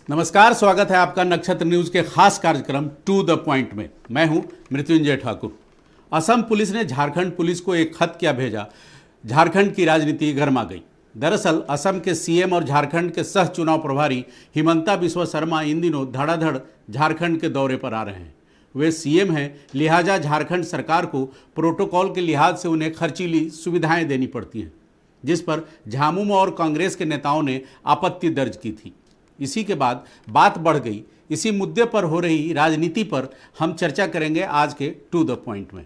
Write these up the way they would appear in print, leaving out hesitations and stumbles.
नमस्कार, स्वागत है आपका नक्षत्र न्यूज के खास कार्यक्रम टू द पॉइंट में। मैं हूं मृत्युंजय ठाकुर। असम पुलिस ने झारखंड पुलिस को एक खत क्या भेजा, झारखंड की राजनीति गर्मा गई। दरअसल असम के सीएम और झारखंड के सह चुनाव प्रभारी हिमंता बिस्वा शर्मा इन दिनों धड़ाधड़ झारखंड के दौरे पर आ रहे हैं। वे सीएम हैं, लिहाजा झारखंड सरकार को प्रोटोकॉल के लिहाज से उन्हें खर्चीली सुविधाएं देनी पड़ती हैं, जिस पर झामुमो और कांग्रेस के नेताओं ने आपत्ति दर्ज की थी। इसी के बाद बात बढ़ गई। इसी मुद्दे पर हो रही राजनीति पर हम चर्चा करेंगे आज के टू द पॉइंट में।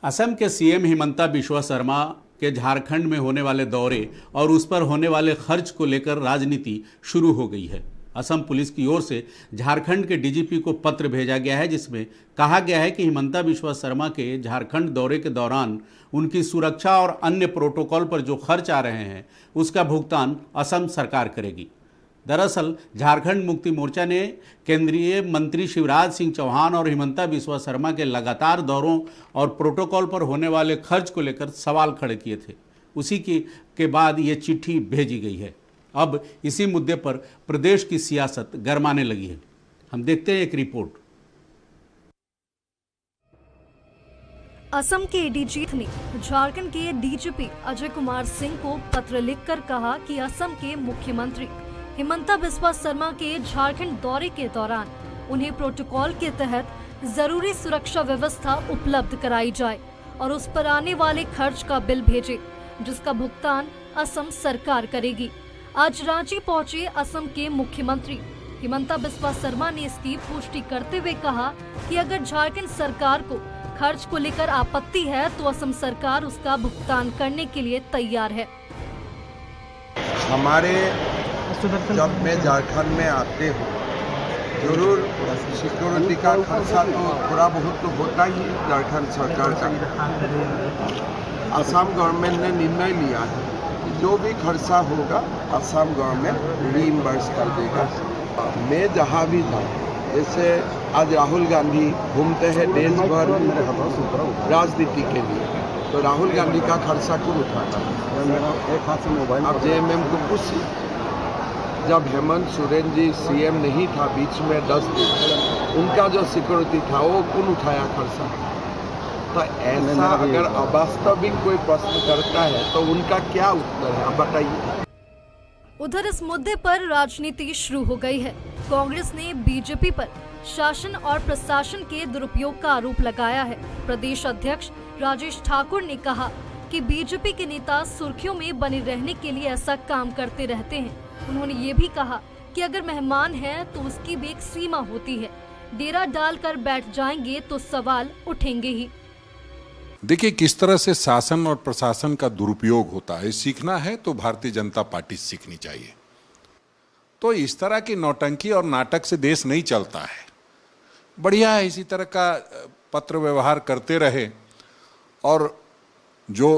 असम के सीएम हिमंता बिस्वा शर्मा के झारखंड में होने वाले दौरे और उस पर होने वाले खर्च को लेकर राजनीति शुरू हो गई है। असम पुलिस की ओर से झारखंड के डीजीपी को पत्र भेजा गया है, जिसमें कहा गया है कि हिमंता बिस्वा शर्मा के झारखंड दौरे के दौरान उनकी सुरक्षा और अन्य प्रोटोकॉल पर जो खर्च आ रहे हैं उसका भुगतान असम सरकार करेगी। दरअसल झारखंड मुक्ति मोर्चा ने केंद्रीय मंत्री शिवराज सिंह चौहान और हिमंता बिस्वा शर्मा के लगातार दौरों और प्रोटोकॉल पर होने वाले खर्च को लेकर सवाल खड़े किए थे। उसी के बाद ये चिट्ठी भेजी गई है। अब इसी मुद्दे पर प्रदेश की सियासत गरमाने लगी है। हम देखते हैं एक रिपोर्ट। असम के एडीजी ने झारखंड के डीजीपी अजय कुमार सिंह को पत्र लिखकर कहा कि असम के मुख्यमंत्री हिमंता बिस्वा शर्मा के झारखंड दौरे के दौरान उन्हें प्रोटोकॉल के तहत जरूरी सुरक्षा व्यवस्था उपलब्ध कराई जाए और उस पर आने वाले खर्च का बिल भेजे, जिसका भुगतान असम सरकार करेगी। आज रांची पहुंचे असम के मुख्यमंत्री हिमंता बिस्वा शर्मा ने इसकी पुष्टि करते हुए कहा कि अगर झारखंड सरकार को खर्च को लेकर आपत्ति है तो असम सरकार उसका भुगतान करने के लिए तैयार है। हमारे जब मैं झारखंड में आते हूँ जरूर सिक्योरिटी का खर्चा तो थोड़ा बहुत तो होता ही है झारखंड सरकार का। असम गवर्नमेंट ने निर्णय लिया है जो भी खर्चा होगा असम गवर्नमेंट रीइंबर्स कर देगा। मैं जहाँ भी था, जैसे आज राहुल गांधी घूमते हैं देश भर राजनीति के लिए, तो राहुल गांधी का खर्चा कौन उठाता है? अब जेएमएम को पूछिए, जब हेमंत सोरेन जी सीएम नहीं था बीच में 10 दिन, उनका जो सिक्योरिटी था वो कौन उठाया खर्चा? तो ऐसा अगर अवास्तविक कोई प्रश्न करता है तो उनका क्या उत्तर है, आप बताइए। उधर इस मुद्दे पर राजनीति शुरू हो गई है। कांग्रेस ने बीजेपी पर शासन और प्रशासन के दुरुपयोग का आरोप लगाया है। प्रदेश अध्यक्ष राजेश ठाकुर ने कहा कि बीजेपी के नेता सुर्खियों में बने रहने के लिए ऐसा काम करते रहते हैं। उन्होंने ये भी कहा कि अगर मेहमान है तो उसकी भी एक सीमा होती है, डेरा डालकर बैठ जाएंगे तो सवाल उठेंगे ही। देखिए किस तरह से शासन और प्रशासन का दुरुपयोग होता है, सीखना है तो भारतीय जनता पार्टी सीखनी चाहिए। तो इस तरह की नौटंकी और नाटक से देश नहीं चलता है। बढ़िया है, इसी तरह का पत्र व्यवहार करते रहे और जो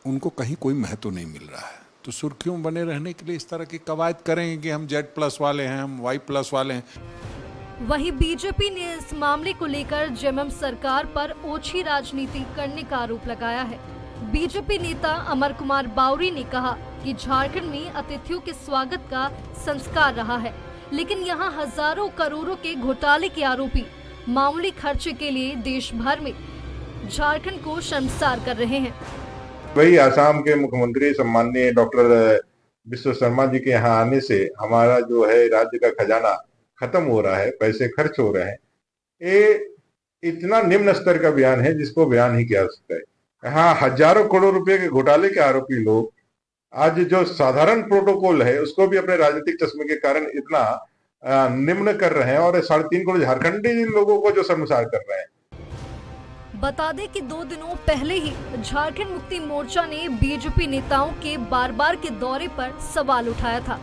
उनको कहीं कोई महत्व नहीं मिल रहा है तो सुर्खियों बने रहने के लिए इस तरह की कवायद करेंगे कि हम Z+ वाले हैं, हम Y+ वाले हैं। वहीं बीजेपी ने इस मामले को लेकर जेएमएम सरकार पर ओछी राजनीति करने का आरोप लगाया है। बीजेपी नेता अमर कुमार बावरी ने कहा कि झारखंड में अतिथियों के स्वागत का संस्कार रहा है, लेकिन यहां हजारों करोड़ों के घोटाले के आरोपी मामूली खर्चे के लिए देश भर में झारखंड को शर्मसार कर रहे हैं। वही आसाम के मुख्यमंत्री सम्माननीय डॉक्टर बिस्वा शर्मा जी के यहाँ आने से हमारा जो है राज्य का खजाना खत्म हो रहा है, पैसे खर्च हो रहे हैं। ये इतना निम्न स्तर का बयान है जिसको बयान ही किया जा सकता है। यहाँ हजारों करोड़ रुपए के घोटाले के आरोपी लोग आज जो साधारण प्रोटोकॉल है उसको भी अपने राजनीतिक चश्मे के कारण इतना निम्न कर रहे हैं और 3.5 करोड़ झारखंडी लोगों को जो शर्मसार कर रहे हैं। बता दें कि 2 दिनों पहले ही झारखंड मुक्ति मोर्चा ने बीजेपी नेताओं के बार-बार के दौरे पर सवाल उठाया था।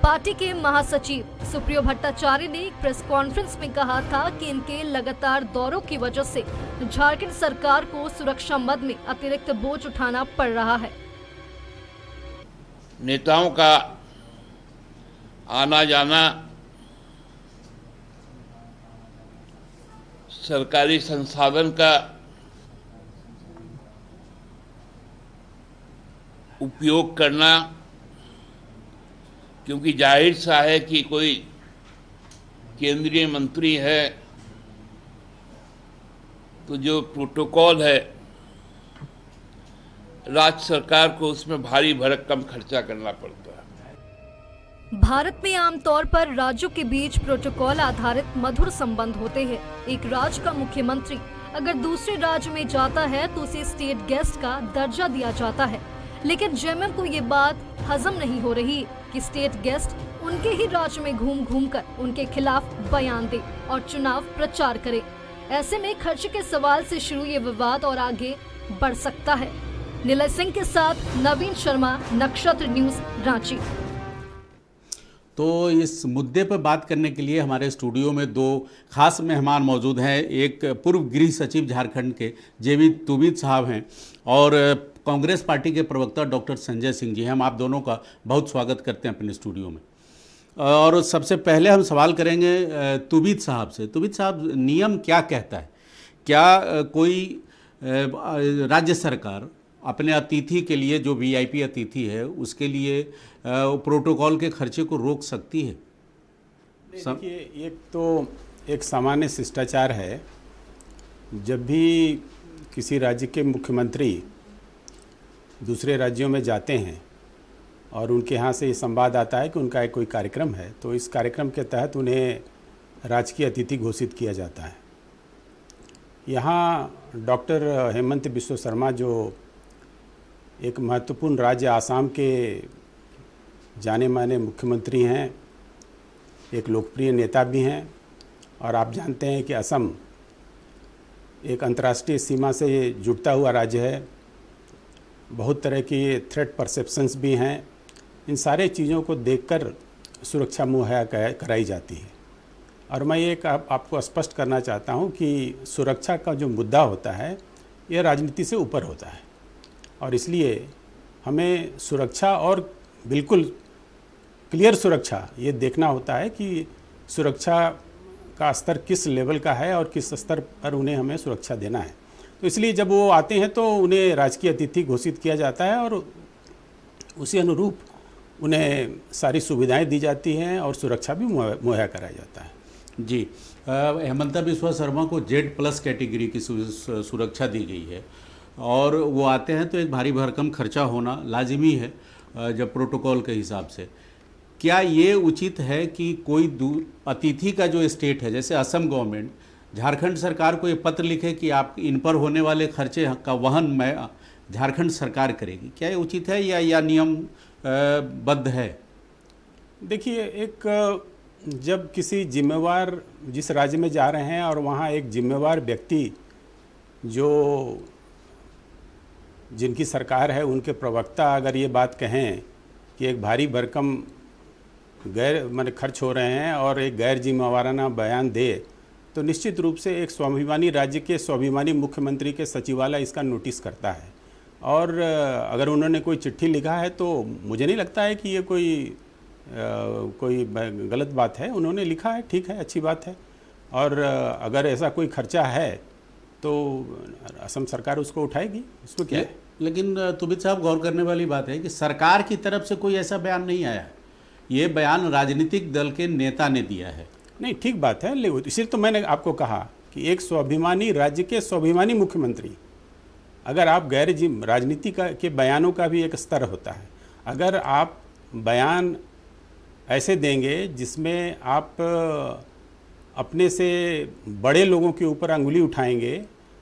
पार्टी के महासचिव सुप्रियो भट्टाचार्य ने एक प्रेस कॉन्फ्रेंस में कहा था कि इनके लगातार दौरों की वजह से झारखंड सरकार को सुरक्षा मद में अतिरिक्त बोझ उठाना पड़ रहा है। नेताओं का आना जाना सरकारी संसाधन का उपयोग करना क्योंकि जाहिर सा है कि कोई केंद्रीय मंत्री है तो जो प्रोटोकॉल है राज्य सरकार को उसमें भारी भरकम खर्चा करना पड़ता है। भारत में आमतौर पर राज्यों के बीच प्रोटोकॉल आधारित मधुर संबंध होते हैं। एक राज्य का मुख्यमंत्री अगर दूसरे राज्य में जाता है तो उसे स्टेट गेस्ट का दर्जा दिया जाता है, लेकिन जेएमएम को ये बात हजम नहीं हो रही कि स्टेट गेस्ट उनके ही राज्य में घूम घूम कर उनके खिलाफ बयान दे और चुनाव प्रचार करे। ऐसे में खर्च के सवाल से शुरू ये विवाद और आगे बढ़ सकता है। निलय सिंह के साथ नवीन शर्मा, नक्षत्र न्यूज, रांची। तो इस मुद्दे पर बात करने के लिए हमारे स्टूडियो में दो खास मेहमान मौजूद हैं। एक पूर्व गृह सचिव झारखंड के जेवी तुबिद साहब हैं और कांग्रेस पार्टी के प्रवक्ता डॉक्टर संजय सिंह जी हैं। हम आप दोनों का बहुत स्वागत करते हैं अपने स्टूडियो में। और सबसे पहले हम सवाल करेंगे तुबिद साहब से। तुबिद साहब, नियम क्या कहता है? क्या कोई राज्य सरकार अपने अतिथि के लिए, जो वीआईपी अतिथि है, उसके लिए प्रोटोकॉल के खर्चे को रोक सकती है? देखिए, एक तो एक सामान्य शिष्टाचार है, जब भी किसी राज्य के मुख्यमंत्री दूसरे राज्यों में जाते हैं और उनके यहाँ से ये संवाद आता है कि उनका एक कोई कार्यक्रम है, तो इस कार्यक्रम के तहत उन्हें राजकीय अतिथि घोषित किया जाता है। यहाँ डॉक्टर हेमंत बिस्वा शर्मा, जो एक महत्वपूर्ण राज्य आसाम के जाने माने मुख्यमंत्री हैं, एक लोकप्रिय नेता भी हैं, और आप जानते हैं कि असम एक अंतर्राष्ट्रीय सीमा से जुड़ता हुआ राज्य है। बहुत तरह की थ्रेट परसेप्शंस भी हैं। इन सारे चीज़ों को देखकर सुरक्षा मुहैया कराई जाती है। और मैं एक आपको स्पष्ट करना चाहता हूं कि सुरक्षा का जो मुद्दा होता है, ये राजनीति से ऊपर होता है, और इसलिए हमें सुरक्षा, और बिल्कुल क्लियर सुरक्षा, ये देखना होता है कि सुरक्षा का स्तर किस लेवल का है और किस स्तर पर उन्हें हमें सुरक्षा देना है। तो इसलिए जब वो आते हैं तो उन्हें राजकीय अतिथि घोषित किया जाता है और उसी अनुरूप उन्हें सारी सुविधाएं दी जाती हैं और सुरक्षा भी मुहैया कराया जाता है। जी, हेमंता बिस्वा शर्मा को Z+ कैटेगरी की सुरक्षा दी गई है और वो आते हैं तो एक भारी भरकम खर्चा होना लाजिमी है जब प्रोटोकॉल के हिसाब से। क्या ये उचित है कि कोई अतिथि का जो स्टेट है, जैसे असम गवर्नमेंट झारखंड सरकार को ये पत्र लिखे कि आप इन पर होने वाले खर्चे का वहन मैं झारखंड सरकार करेगी? क्या ये उचित है या नियम बद्ध है? देखिए, एक जब किसी जिम्मेवार, जिस राज्य में जा रहे हैं और वहाँ एक जिम्मेवार व्यक्ति जो जिनकी सरकार है, उनके प्रवक्ता अगर ये बात कहें कि एक भारी भरकम खर्च हो रहे हैं और एक गैर जिम्मेवाराना बयान दे, तो निश्चित रूप से एक स्वाभिमानी राज्य के स्वाभिमानी मुख्यमंत्री के सचिवालय इसका नोटिस करता है। और अगर उन्होंने कोई चिट्ठी लिखा है तो मुझे नहीं लगता है कि ये कोई गलत बात है। उन्होंने लिखा है, ठीक है, अच्छी बात है। और अगर ऐसा कोई खर्चा है तो असम सरकार उसको उठाएगी, उसमें क्या है। लेकिन तुबिद साहब, गौर करने वाली बात है कि सरकार की तरफ से कोई ऐसा बयान नहीं आया है। ये बयान राजनीतिक दल के नेता ने दिया है। नहीं, ठीक बात है, लेकिन इसलिए तो मैंने आपको कहा कि एक स्वाभिमानी राज्य के स्वाभिमानी मुख्यमंत्री, अगर आप गैर राजनीति के बयानों का भी एक स्तर होता है। अगर आप बयान ऐसे देंगे जिसमें आप अपने से बड़े लोगों के ऊपर अंगुली उठाएंगे,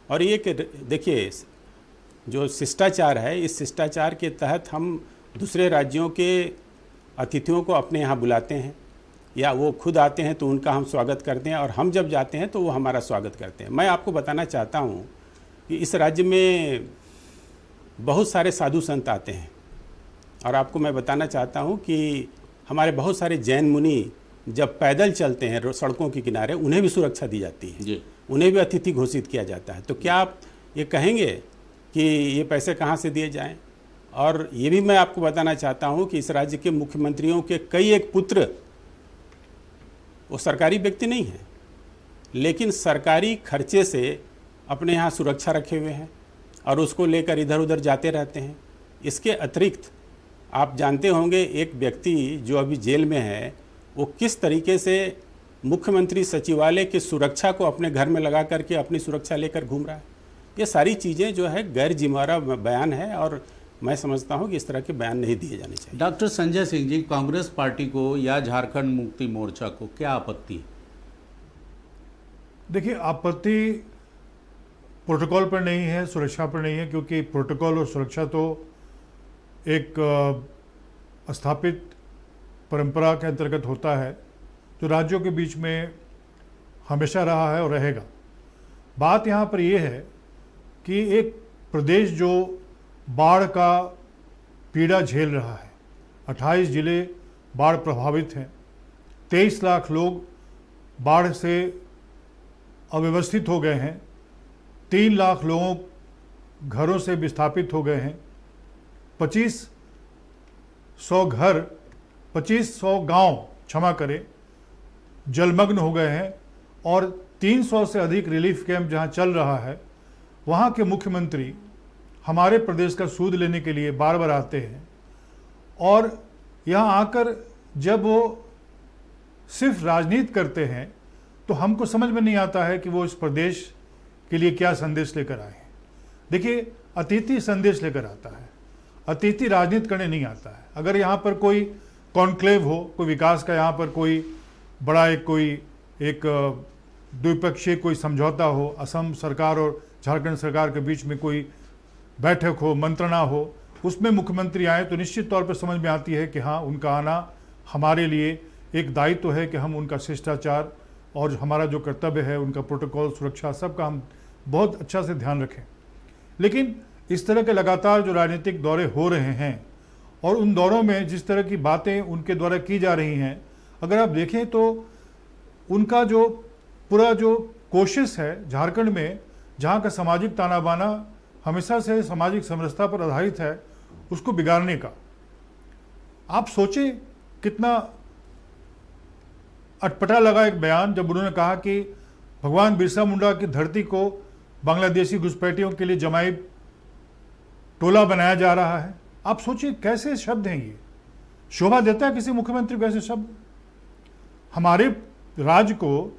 और ये देखिए, जो शिष्टाचार है, इस शिष्टाचार के तहत हम दूसरे राज्यों के अतिथियों को अपने यहाँ बुलाते हैं, या वो खुद आते हैं तो उनका हम स्वागत करते हैं, और हम जब जाते हैं तो वो हमारा स्वागत करते हैं। मैं आपको बताना चाहता हूँ कि इस राज्य में बहुत सारे साधु संत आते हैं, और आपको मैं बताना चाहता हूँ कि हमारे बहुत सारे जैन मुनि जब पैदल चलते हैं सड़कों के किनारे, उन्हें भी सुरक्षा दी जाती है, उन्हें भी अतिथि घोषित किया जाता है। तो क्या आप ये कहेंगे कि ये पैसे कहाँ से दिए जाएं? और ये भी मैं आपको बताना चाहता हूँ कि इस राज्य के मुख्यमंत्रियों के कई एक पुत्र वो सरकारी व्यक्ति नहीं हैं, लेकिन सरकारी खर्चे से अपने यहाँ सुरक्षा रखे हुए हैं और उसको लेकर इधर उधर जाते रहते हैं। इसके अतिरिक्त आप जानते होंगे एक व्यक्ति जो अभी जेल में है वो किस तरीके से मुख्यमंत्री सचिवालय की सुरक्षा को अपने घर में लगा करके अपनी सुरक्षा लेकर घूम रहा है। ये सारी चीज़ें जो है गैर जिम्मेदार बयान है और मैं समझता हूं कि इस तरह के बयान नहीं दिए जाने चाहिए। डॉक्टर संजय सिंह जी, कांग्रेस पार्टी को या झारखंड मुक्ति मोर्चा को क्या आपत्ति है? देखिए, आपत्ति प्रोटोकॉल पर नहीं है, सुरक्षा पर नहीं है, क्योंकि प्रोटोकॉल और सुरक्षा तो एक स्थापित परंपरा के अंतर्गत होता है जो राज्यों के बीच में हमेशा रहा है और रहेगा। बात यहाँ पर यह है कि एक प्रदेश जो बाढ़ का पीड़ा झेल रहा है, 28 जिले बाढ़ प्रभावित हैं, 23 लाख लोग बाढ़ से अव्यवस्थित हो गए हैं, 3 लाख लोगों घरों से विस्थापित हो गए हैं, 2500 गांव क्षमा करें जलमग्न हो गए हैं और 300 से अधिक रिलीफ कैंप जहां चल रहा है, वहां के मुख्यमंत्री हमारे प्रदेश का सूद लेने के लिए बार बार आते हैं और यहां आकर जब वो सिर्फ राजनीति करते हैं तो हमको समझ में नहीं आता है कि वो इस प्रदेश के लिए क्या संदेश लेकर आए हैं। देखिए, अतिथि संदेश लेकर आता है, अतिथि राजनीति करने नहीं आता है। अगर यहाँ पर कोई कॉन्क्लेव हो, कोई विकास का यहाँ पर कोई बड़ा एक द्विपक्षीय कोई समझौता हो, असम सरकार और झारखंड सरकार के बीच में कोई बैठक हो, मंत्रणा हो, उसमें मुख्यमंत्री आए तो निश्चित तौर पर समझ में आती है कि हाँ, उनका आना हमारे लिए एक दायित्व है कि हम उनका शिष्टाचार और हमारा जो कर्तव्य है, उनका प्रोटोकॉल, सुरक्षा, सबका हम बहुत अच्छा से ध्यान रखें। लेकिन इस तरह के लगातार जो राजनीतिक दौरे हो रहे हैं और उन दौरों में जिस तरह की बातें उनके द्वारा की जा रही हैं, अगर आप देखें तो उनका जो पूरा जो कोशिश है झारखंड में, जहाँ का सामाजिक ताना बाना हमेशा से सामाजिक समरसता पर आधारित है, उसको बिगाड़ने का। आप सोचें कितना अटपटा लगा एक बयान जब उन्होंने कहा कि भगवान बिरसा मुंडा की धरती को बांग्लादेशी घुसपैठियों के लिए जमाई टोला बनाया जा रहा है। आप सोचिए कैसे शब्द हैं ये, शोभा देता है किसी मुख्यमंत्री को ऐसे शब्द? हमारे राज्य को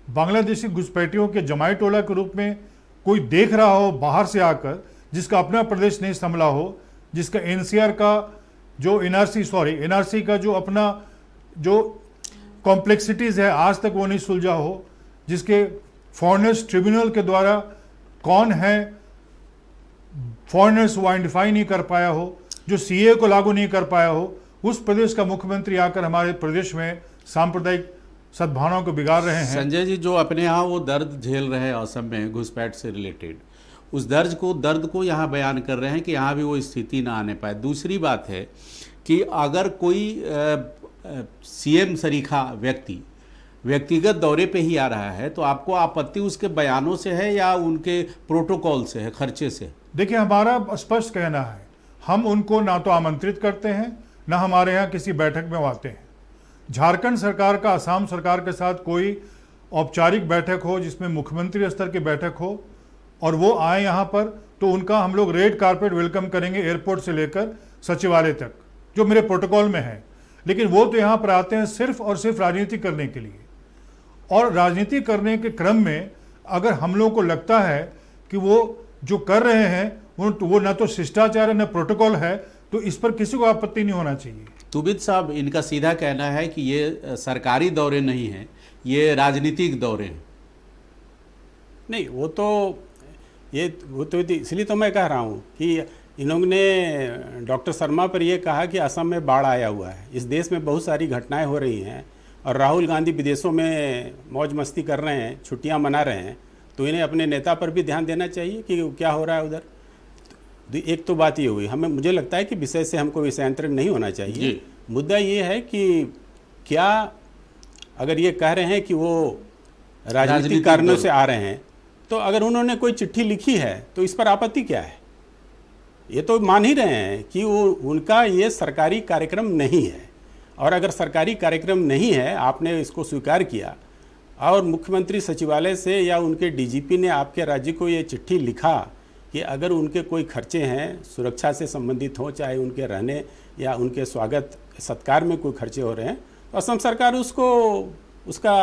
बांग्लादेशी घुसपैठियों के जमाई टोला के रूप में कोई देख रहा हो बाहर से आकर, जिसका अपना प्रदेश नहीं संभला हो, जिसका एनसीआर का जो एनआरसी का जो अपना जो कॉम्प्लेक्सिटीज है आज तक वो नहीं सुलझा हो, जिसके फॉरेनर्स ट्रिब्यूनल के द्वारा कौन है फॉरेनर्स वो आइडेंटिफाई नहीं कर पाया हो, जो सीए को लागू नहीं कर पाया हो, उस प्रदेश का मुख्यमंत्री आकर हमारे प्रदेश में सांप्रदायिक सद्भावनाओं को बिगाड़ रहे हैं। संजय जी, जो अपने यहाँ वो दर्द झेल रहे हैं असम में घुसपैठ से रिलेटेड, उस दर्द को यहाँ बयान कर रहे हैं कि यहाँ भी वो स्थिति ना आने पाए। दूसरी बात है कि अगर कोई सीएम सरीखा व्यक्तिगत दौरे पे ही आ रहा है तो आपको आपत्ति उसके बयानों से है या उनके प्रोटोकॉल से है, खर्चे से? देखिए, हमारा स्पष्ट कहना है, हम उनको ना तो आमंत्रित करते हैं ना हमारे यहाँ किसी बैठक में वो आते हैं। झारखंड सरकार का असम सरकार के साथ कोई औपचारिक बैठक हो जिसमें मुख्यमंत्री स्तर की बैठक हो और वो आए यहाँ पर, तो उनका हम लोग रेड कारपेट वेलकम करेंगे एयरपोर्ट से लेकर सचिवालय तक, जो मेरे प्रोटोकॉल में है। लेकिन वो तो यहाँ पर आते हैं सिर्फ और सिर्फ राजनीति करने के लिए, और राजनीति करने के क्रम में अगर हम लोगों को लगता है कि वो जो कर रहे हैं वो ना तो शिष्टाचार है ना प्रोटोकॉल है, तो इस पर किसी को आपत्ति नहीं होना चाहिए। तुबिद साहब, इनका सीधा कहना है कि ये सरकारी दौरे नहीं हैं, ये राजनीतिक दौरे हैं। नहीं, वो तो इसलिए तो मैं कह रहा हूँ कि इन्होंने डॉक्टर शर्मा पर यह कहा कि असम में बाढ़ आया हुआ है, इस देश में बहुत सारी घटनाएं हो रही हैं और राहुल गांधी विदेशों में मौज मस्ती कर रहे हैं, छुट्टियां मना रहे हैं, तो इन्हें अपने नेता पर भी ध्यान देना चाहिए कि क्या हो रहा है उधर। एक तो बात ये हुई, मुझे लगता है कि विषय से हमको विषयांतरण नहीं होना चाहिए। मुद्दा ये है कि क्या अगर ये कह रहे हैं कि वो राजनीतिक कारणों से आ रहे हैं, तो अगर उन्होंने कोई चिट्ठी लिखी है तो इस पर आपत्ति क्या है? ये तो मान ही रहे हैं कि वो उनका ये सरकारी कार्यक्रम नहीं है, और अगर सरकारी कार्यक्रम नहीं है, आपने इसको स्वीकार किया और मुख्यमंत्री सचिवालय से या उनके डीजीपी ने आपके राज्य को ये चिट्ठी लिखा कि अगर उनके कोई खर्चे हैं सुरक्षा से संबंधित हों, चाहे उनके रहने या उनके स्वागत सत्कार में कोई खर्चे हो रहे हैं, तो असम सरकार उसका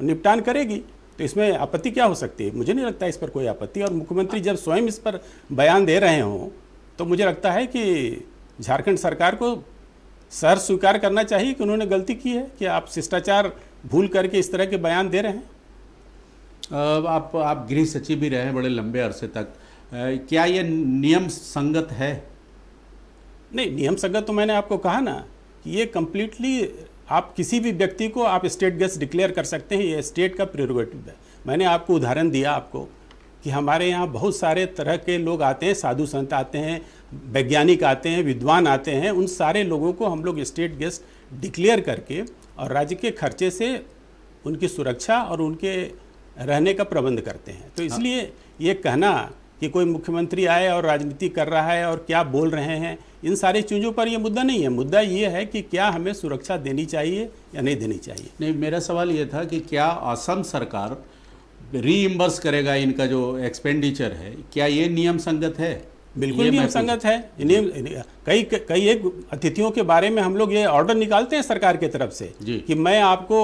निपटान करेगी। तो इसमें आपत्ति क्या हो सकती है? मुझे नहीं लगता इस पर कोई आपत्ति। और मुख्यमंत्री जब स्वयं इस पर बयान दे रहे हों तो मुझे लगता है कि झारखंड सरकार को सर स्वीकार करना चाहिए कि उन्होंने गलती की है कि आप शिष्टाचार भूल करके इस तरह के बयान दे रहे हैं। आप गृह सचिव भी रहे हैं बड़े लंबे अरसे तक, क्या ये नियम संगत है? नहीं, नियम संगत तो मैंने आपको कहा ना कि ये कंप्लीटली आप किसी भी व्यक्ति को आप स्टेट गेस्ट डिक्लेयर कर सकते हैं, ये स्टेट का प्रेरोगेटिव है। मैंने आपको उदाहरण दिया आपको कि हमारे यहाँ बहुत सारे तरह के लोग आते हैं, साधु संत आते हैं, वैज्ञानिक आते हैं, विद्वान आते हैं, उन सारे लोगों को हम लोग स्टेट गेस्ट डिक्लेयर करके और राज्य के खर्चे से उनकी सुरक्षा और उनके रहने का प्रबंध करते हैं। तो इसलिए ये कहना कि कोई मुख्यमंत्री आए और राजनीति कर रहा है और क्या बोल रहे हैं, इन सारी चीज़ों पर ये मुद्दा नहीं है। मुद्दा ये है कि क्या हमें सुरक्षा देनी चाहिए या नहीं देनी चाहिए। नहीं, मेरा सवाल ये था कि क्या असम सरकार रीइंबर्स करेगा इनका जो एक्सपेंडिचर है, क्या ये नियम संगत है? बिल्कुल नियम संगत है। नियम कई एक अतिथियों के बारे में हम लोग ये ऑर्डर निकालते हैं सरकार की तरफ से कि मैं आपको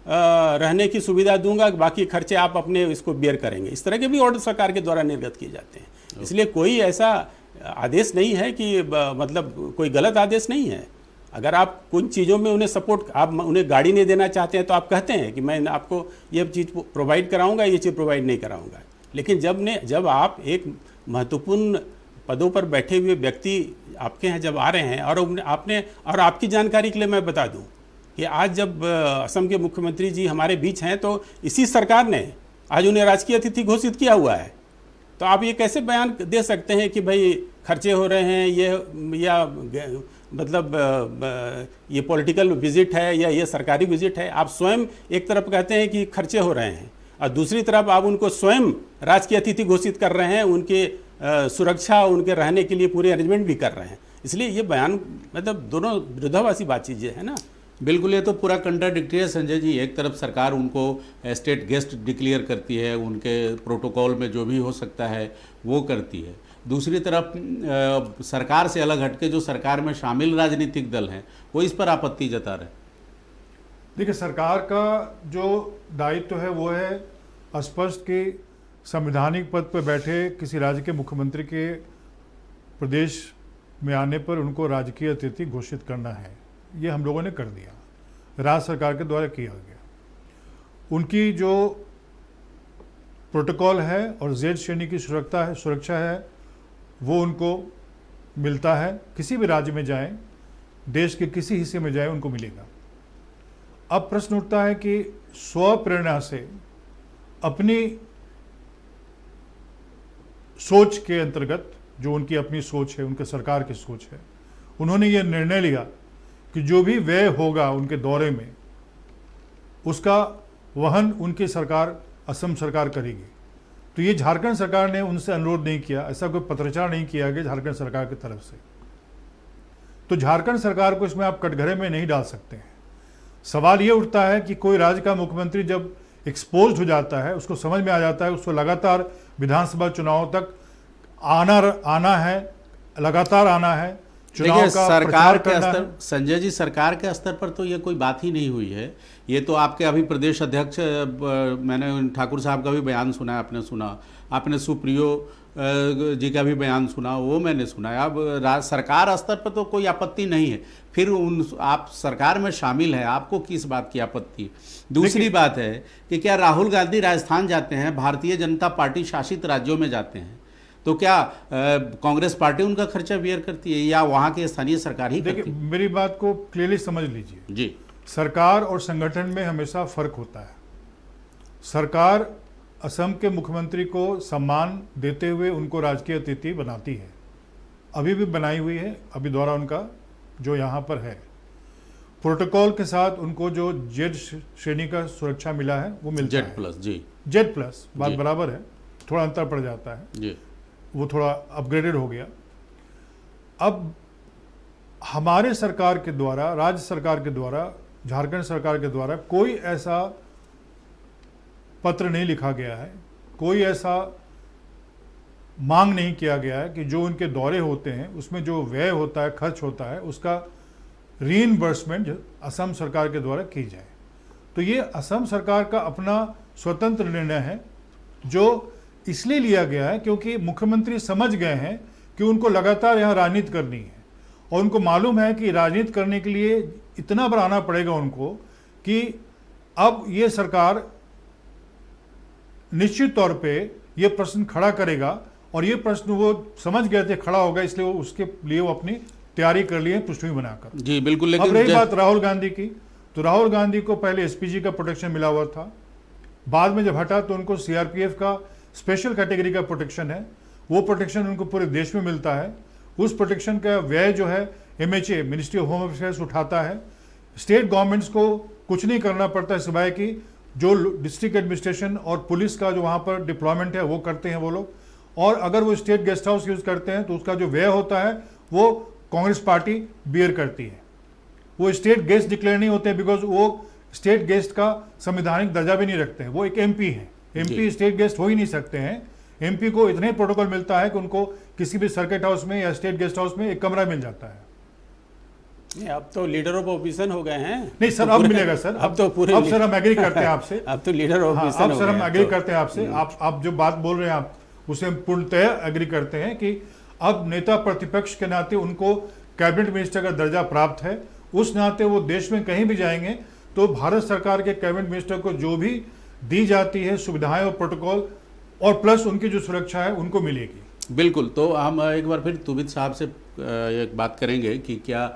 रहने की सुविधा दूंगा, बाकी खर्चे आप अपने इसको बियर करेंगे। इस तरह के भी ऑर्डर सरकार के द्वारा निर्गत किए जाते हैं। इसलिए कोई ऐसा आदेश नहीं है कि मतलब कोई गलत आदेश नहीं है। अगर आप कुछ चीज़ों में उन्हें सपोर्ट, आप उन्हें गाड़ी नहीं देना चाहते हैं तो आप कहते हैं कि मैं आपको ये चीज़ प्रोवाइड कराऊंगा, ये चीज़ प्रोवाइड नहीं कराऊंगा। लेकिन जब आप एक महत्वपूर्ण पदों पर बैठे हुए व्यक्ति आपके यहाँ जब आ रहे हैं और आपकी जानकारी के लिए मैं बता दूं कि आज जब असम के मुख्यमंत्री जी हमारे बीच हैं तो इसी सरकार ने आज उन्हें राजकीय अतिथि घोषित किया हुआ है। तो आप ये कैसे बयान दे सकते हैं कि भाई खर्चे हो रहे हैं या मतलब ये पॉलिटिकल विजिट है या ये सरकारी विजिट है? आप स्वयं एक तरफ कहते हैं कि खर्चे हो रहे हैं और दूसरी तरफ आप उनको स्वयं राजकीय अतिथि घोषित कर रहे हैं, उनके सुरक्षा, उनके रहने के लिए पूरे अरेंजमेंट भी कर रहे हैं। इसलिए ये बयान मतलब दोनों विरोधाभासी बात चीज़ें है ना। बिल्कुल, ये तो पूरा कंट्राडिक्टरी है संजय जी। एक तरफ सरकार उनको स्टेट गेस्ट डिक्लेयर करती है, उनके प्रोटोकॉल में जो भी हो सकता है वो करती है, दूसरी तरफ सरकार से अलग हटके जो सरकार में शामिल राजनीतिक दल हैं वो इस पर आपत्ति जता रहे। देखिए, सरकार का जो दायित्व है वो है स्पष्ट कि संवैधानिक पद पर बैठे किसी राज्य के मुख्यमंत्री के प्रदेश में आने पर उनको राजकीय अतिथि घोषित करना है। ये हम लोगों ने कर दिया, राज्य सरकार के द्वारा किया गया। उनकी जो प्रोटोकॉल है और जेड श्रेणी की सुरक्षा है वो उनको मिलता है। किसी भी राज्य में जाएं, देश के किसी हिस्से में जाएं, उनको मिलेगा। अब प्रश्न उठता है कि स्व प्रेरणा से अपनी सोच के अंतर्गत, जो उनकी अपनी सोच है, उनके सरकार की सोच है, उन्होंने ये निर्णय लिया कि जो भी व्यय होगा उनके दौरे में उसका वहन उनकी सरकार, असम सरकार करेगी। तो ये झारखंड सरकार ने उनसे अनुरोध नहीं किया, ऐसा कोई पत्राचार नहीं किया गया झारखंड सरकार की तरफ से। तो झारखंड सरकार को इसमें आप कटघरे में नहीं डाल सकते हैं। सवाल ये उठता है कि कोई राज्य का मुख्यमंत्री जब एक्सपोज हो जाता है, उसको समझ में आ जाता है उसको लगातार विधानसभा चुनाव तक आना है, लगातार आना है, देखिए सरकार के स्तर, संजय जी सरकार के स्तर पर तो ये कोई बात ही नहीं हुई है। ये तो आपके अभी प्रदेश अध्यक्ष, मैंने ठाकुर साहब का भी बयान सुना, आपने सुप्रियो जी का भी बयान सुना, वो मैंने सुना। अब सरकार स्तर पर तो कोई आपत्ति नहीं है, फिर आप सरकार में शामिल है, आपको किस बात की आपत्ति? दूसरी बात है कि क्या राहुल गांधी राजस्थान जाते हैं, भारतीय जनता पार्टी शासित राज्यों में जाते हैं, तो क्या कांग्रेस पार्टी उनका खर्चा बियर करती है या वहां की स्थानीय सरकार ही करती है? देखिए, मेरी बात को क्लियरली समझ लीजिए जी। सरकार और संगठन में हमेशा फर्क होता है। सरकार असम के मुख्यमंत्री को सम्मान देते हुए उनको राजकीय अतिथि बनाती है, अभी भी बनाई हुई है, अभी द्वारा उनका जो यहाँ पर है प्रोटोकॉल के साथ उनको जो जेड श्रेणी का सुरक्षा मिला है वो मिलता है। जेड प्लस, जी, जेड प्लस, बात बराबर है, थोड़ा अंतर पड़ जाता है जी, वो थोड़ा अपग्रेडेड हो गया। अब हमारे सरकार के द्वारा, राज्य सरकार के द्वारा, झारखंड सरकार के द्वारा कोई ऐसा पत्र नहीं लिखा गया है, कोई ऐसा मांग नहीं किया गया है कि जो उनके दौरे होते हैं उसमें जो व्यय होता है, खर्च होता है, उसका रीइंबर्समेंट असम सरकार के द्वारा की जाए। तो ये असम सरकार का अपना स्वतंत्र निर्णय है जो इसलिए लिया गया है क्योंकि मुख्यमंत्री समझ गए हैं कि उनको लगातार यहाँ राजनीति करनी है और उनको मालूम है कि राजनीति करने के लिए इतना बढ़ाना पड़ेगा उनको कि अब ये सरकार निश्चित तौर पे ये प्रश्न खड़ा करेगा और ये प्रश्न वो समझ गए थे खड़ा होगा, इसलिए वो उसके लिए वो अपनी तैयारी कर लिए पृष्ठभूमि बनाकर। जी बिल्कुल। लेकिन अब रही बात राहुल गांधी की, तो राहुल गांधी को पहले एसपीजी का प्रोटेक्शन मिला हुआ था, बाद में जब हटा तो उनको सीआरपीएफ का स्पेशल कैटेगरी का प्रोटेक्शन है। वो प्रोटेक्शन उनको पूरे देश में मिलता है। उस प्रोटेक्शन का व्यय जो है MHA ministry of home affairs उठाता है। स्टेट गवर्नमेंट्स को कुछ नहीं करना पड़ता है सिवाय कि जो डिस्ट्रिक्ट एडमिनिस्ट्रेशन और पुलिस का जो वहाँ पर डिप्लॉयमेंट है वो करते हैं वो लोग। और अगर वो स्टेट गेस्ट हाउस यूज करते हैं तो उसका जो व्यय होता है वो कांग्रेस पार्टी बियर करती है। वो स्टेट गेस्ट डिक्लेयर नहीं होते बिकॉज वो स्टेट गेस्ट का संवैधानिक दर्जा भी नहीं रखते हैं। वो एक एमपी है, एमपी स्टेट गेस्ट हो ही नहीं सकते हैं। एमपी को इतने प्रोटोकॉल मिलता है कि उनको किसी भी सर्किट हाउस में या स्टेट गेस्ट हाउस में एक कमरा मिल जाता है। नहीं, अब तो लीडर ऑफ ऑपोजिशन हो गए हैं। नहीं सर, अब मिलेगा सर। अब तो पूरे अब सर हम एग्री करते हैं आपसे। अब तो लीडर ऑफ ऑपोजिशन अब सर हम एग्री करते हैं आपसे। आप जो बात बोल रहे हैं आप उसे हम पूर्णतः एग्री करते हैं कि अब नेता प्रतिपक्ष के नाते उनको कैबिनेट मिनिस्टर का दर्जा प्राप्त है। उस नाते वो देश में कहीं भी जाएंगे तो भारत सरकार के कैबिनेट मिनिस्टर को जो भी दी जाती है सुविधाएं और प्रोटोकॉल और प्लस उनकी जो सुरक्षा है उनको मिलेगी। बिल्कुल। तो हम एक बार फिर तुबित साहब से एक बात करेंगे कि क्या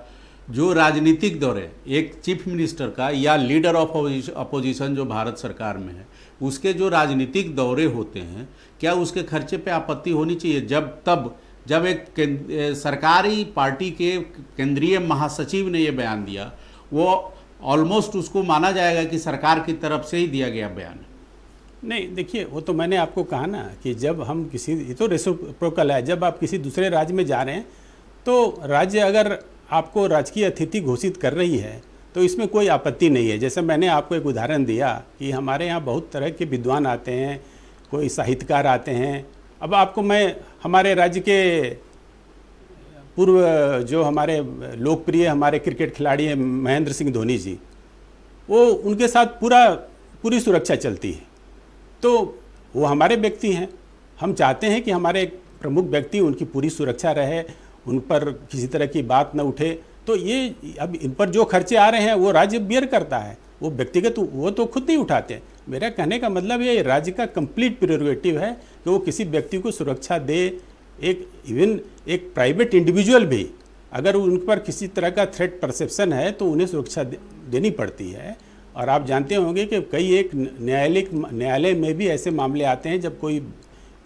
जो राजनीतिक दौरे एक चीफ मिनिस्टर का या लीडर ऑफ अपोजिशन जो भारत सरकार में है उसके जो राजनीतिक दौरे होते हैं, क्या उसके खर्चे पे आपत्ति होनी चाहिए? जब एक सरकारी पार्टी के केंद्रीय महासचिव ने ये बयान दिया, वो ऑलमोस्ट उसको माना जाएगा कि सरकार की तरफ से ही दिया गया बयान है। नहीं देखिए, वो तो मैंने आपको कहा ना कि जब हम किसी, ये तो रेसिप्रोकल है, जब आप किसी दूसरे राज्य में जा रहे हैं तो राज्य अगर आपको राजकीय अतिथि घोषित कर रही है तो इसमें कोई आपत्ति नहीं है। जैसे मैंने आपको एक उदाहरण दिया कि हमारे यहाँ बहुत तरह के विद्वान आते हैं, कोई साहित्यकार आते हैं। अब आपको मैं हमारे राज्य के पूर्व जो हमारे लोकप्रिय हमारे क्रिकेट खिलाड़ी हैं महेंद्र सिंह धोनी जी, वो उनके साथ पूरी सुरक्षा चलती है। तो वो हमारे व्यक्ति हैं, हम चाहते हैं कि हमारे एक प्रमुख व्यक्ति उनकी पूरी सुरक्षा रहे, उन पर किसी तरह की बात न उठे। तो ये अब इन पर जो खर्चे आ रहे हैं वो राज्य बियर करता है, वो व्यक्तिगत वो तो खुद नहीं उठाते। मेरा कहने का मतलब ये राज्य का कंप्लीट प्रेरोगेटिव है कि वो किसी व्यक्ति को सुरक्षा दे। इवन एक प्राइवेट इंडिविजुअल भी अगर उन पर किसी तरह का थ्रेट परसेप्शन है तो उन्हें सुरक्षा देनी पड़ती है। और आप जानते होंगे कि कई एक न्यायालय में भी ऐसे मामले आते हैं जब कोई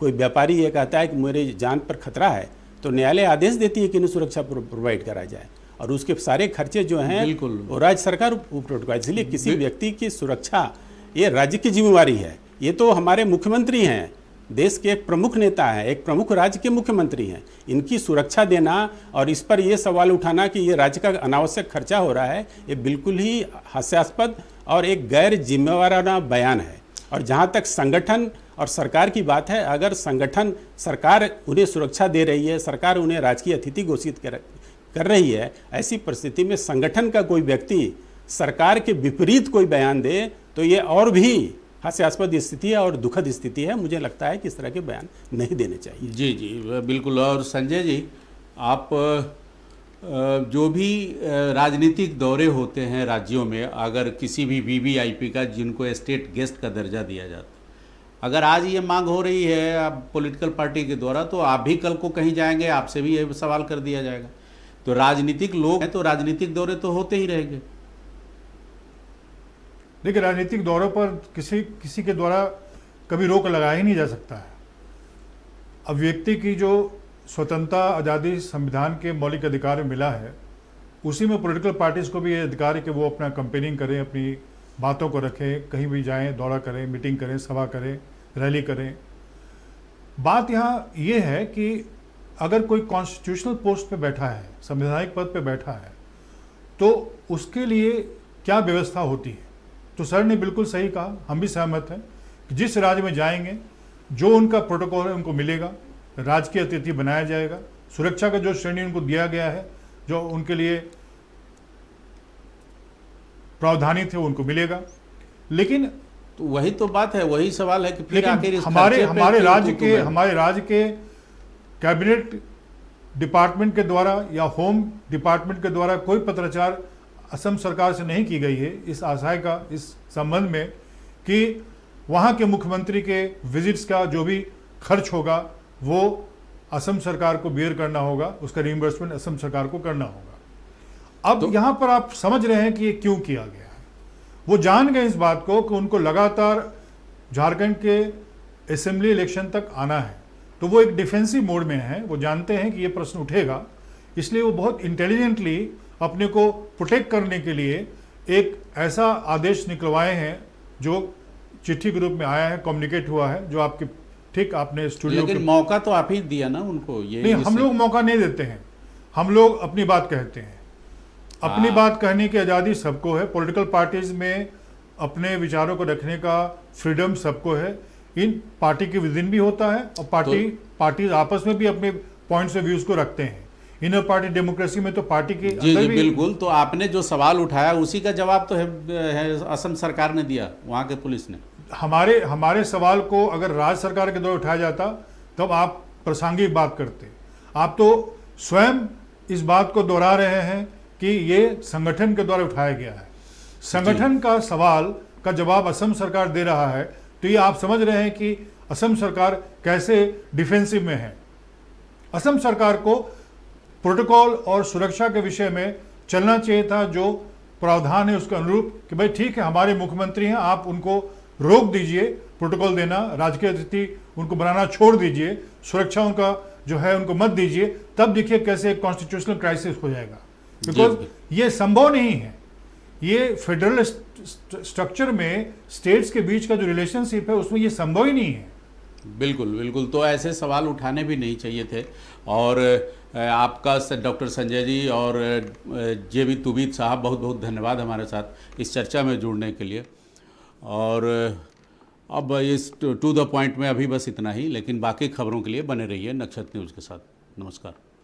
व्यापारी ये कहता है कि मेरे जान पर खतरा है तो न्यायालय आदेश देती है कि इन्हें सुरक्षा प्रोवाइड करा जाए और उसके सारे खर्चे जो हैं वो राज्य सरकार प्रोवाइड। इसलिए किसी व्यक्ति की सुरक्षा ये राज्य की जिम्मेवारी है। ये तो हमारे मुख्यमंत्री हैं, देश के एक प्रमुख नेता हैं, एक प्रमुख राज्य के मुख्यमंत्री हैं, इनकी सुरक्षा देना और इस पर ये सवाल उठाना कि ये राज्य का अनावश्यक खर्चा हो रहा है, ये बिल्कुल ही हास्यास्पद और एक गैर जिम्मेवाराना बयान है। और जहाँ तक संगठन और सरकार की बात है, अगर सरकार उन्हें सुरक्षा दे रही है, सरकार उन्हें राजकीय अतिथि घोषित कर रही है, ऐसी परिस्थिति में संगठन का कोई व्यक्ति सरकार के विपरीत कोई बयान दे तो ये और भी हास्यास्पद स्थिति है और दुखद स्थिति है। मुझे लगता है कि इस तरह के बयान नहीं देने चाहिए। जी जी बिल्कुल। और संजय जी, आप जो भी राजनीतिक दौरे होते हैं राज्यों में, अगर किसी भी वीवीआईपी का जिनको स्टेट गेस्ट का दर्जा दिया जाता, अगर आज ये मांग हो रही है आप पॉलिटिकल पार्टी के द्वारा, तो आप भी कल को कहीं जाएंगे, आपसे भी ये सवाल कर दिया जाएगा। तो राजनीतिक लोग हैं तो राजनीतिक दौरे तो होते ही रहेंगे। देखिए, राजनीतिक दौरों पर किसी के द्वारा कभी रोक लगाया ही नहीं जा सकता है। अब व्यक्ति की जो स्वतंत्रता आज़ादी संविधान के मौलिक अधिकार में मिला है, उसी में पॉलिटिकल पार्टीज को भी ये अधिकार है कि वो अपना कंपेनिंग करें, अपनी बातों को रखें, कहीं भी जाएं, दौरा करें, मीटिंग करें, सभा करें, रैली करें। बात यहाँ ये है कि अगर कोई कॉन्स्टिट्यूशनल पोस्ट पे बैठा है, संवैधानिक पद पे बैठा है, तो उसके लिए क्या व्यवस्था होती है। तो सर ने बिल्कुल सही कहा, हम भी सहमत हैं कि जिस राज्य में जाएंगे जो उनका प्रोटोकॉल है उनको मिलेगा। राजकीय अतिथि बनाया जाएगा। सुरक्षा का जो श्रेणी उनको दिया गया है, जो उनके लिए प्रावधानी थे, उनको मिलेगा। लेकिन तो वही तो बात है, वही सवाल है कि फिर लेकिन आखिर इस हमारे खर्चे पे हमारे क्यों राज्य के तुम हमारे राज्य के कैबिनेट डिपार्टमेंट के द्वारा या होम डिपार्टमेंट के द्वारा कोई पत्राचार असम सरकार से नहीं की गई है इस आशय का, इस संबंध में कि वहाँ के मुख्यमंत्री के विजिट्स का जो भी खर्च होगा वो असम सरकार को बेयर करना होगा, उसका रिइंबर्समेंट असम सरकार को करना होगा। अब यहाँ पर आप समझ रहे हैं कि ये क्यों किया गया है। वो जान गए इस बात को कि उनको लगातार झारखंड के असेंबली इलेक्शन तक आना है, तो वो एक डिफेंसिव मोड में है। वो जानते हैं कि ये प्रश्न उठेगा, इसलिए वो बहुत इंटेलिजेंटली अपने को प्रोटेक्ट करने के लिए एक ऐसा आदेश निकलवाए हैं जो चिट्ठी के रूप में आया है, कम्युनिकेट हुआ है, जो आपके ठीक आपने स्टूडियो लेकिन मौका तो आप ही दिया ना उनको। ये नहीं, हम लोग मौका नहीं देते हैं, हम लोग अपनी बात कहते हैं। अपनी बात कहने की आज़ादी सबको है, पॉलिटिकल पार्टीज में अपने विचारों को रखने का फ्रीडम सबको है। इन पार्टी के विदिन भी होता है और पार्टीज आपस में भी अपने पॉइंट्स ऑफ व्यूज को रखते हैं। इनर पार्टी डेमोक्रेसी में तो पार्टी के जी बिल्कुल। तो आपने जो सवाल उठाया उसी का जवाब तो है असम सरकार ने दिया, वहाँ के पुलिस ने। हमारे सवाल को अगर राज्य सरकार के द्वारा उठाया जाता तब आप प्रासंगिक बात करते। आप तो स्वयं इस बात को दोहरा रहे हैं कि ये संगठन के द्वारा उठाया गया है। संगठन का सवाल का जवाब असम सरकार दे रहा है, तो ये आप समझ रहे हैं कि असम सरकार कैसे डिफेंसिव में है। असम सरकार को प्रोटोकॉल और सुरक्षा के विषय में चलना चाहिए था, जो प्रावधान है उसके अनुरूप कि भाई ठीक है, हमारे मुख्यमंत्री हैं, आप उनको रोक दीजिए प्रोटोकॉल देना, राजकीय अतिथि उनको बनाना छोड़ दीजिए, सुरक्षा उनका जो है उनको मत दीजिए, तब देखिए कैसे कॉन्स्टिट्यूशनल क्राइसिस हो जाएगा। बिकॉज ये संभव नहीं है। ये फेडरल स्ट्रक्चर में स्टेट्स के बीच का जो रिलेशनशिप है उसमें ये संभव ही नहीं है। बिल्कुल बिल्कुल। तो ऐसे सवाल उठाने भी नहीं चाहिए थे। और आपका डॉक्टर संजय जी और जेबी तुबीत साहब बहुत बहुत धन्यवाद हमारे साथ इस चर्चा में जुड़ने के लिए। और अब इस टू द पॉइंट में अभी बस इतना ही, लेकिन बाकी खबरों के लिए बने रहिए नक्षत्र न्यूज़ के साथ। नमस्कार।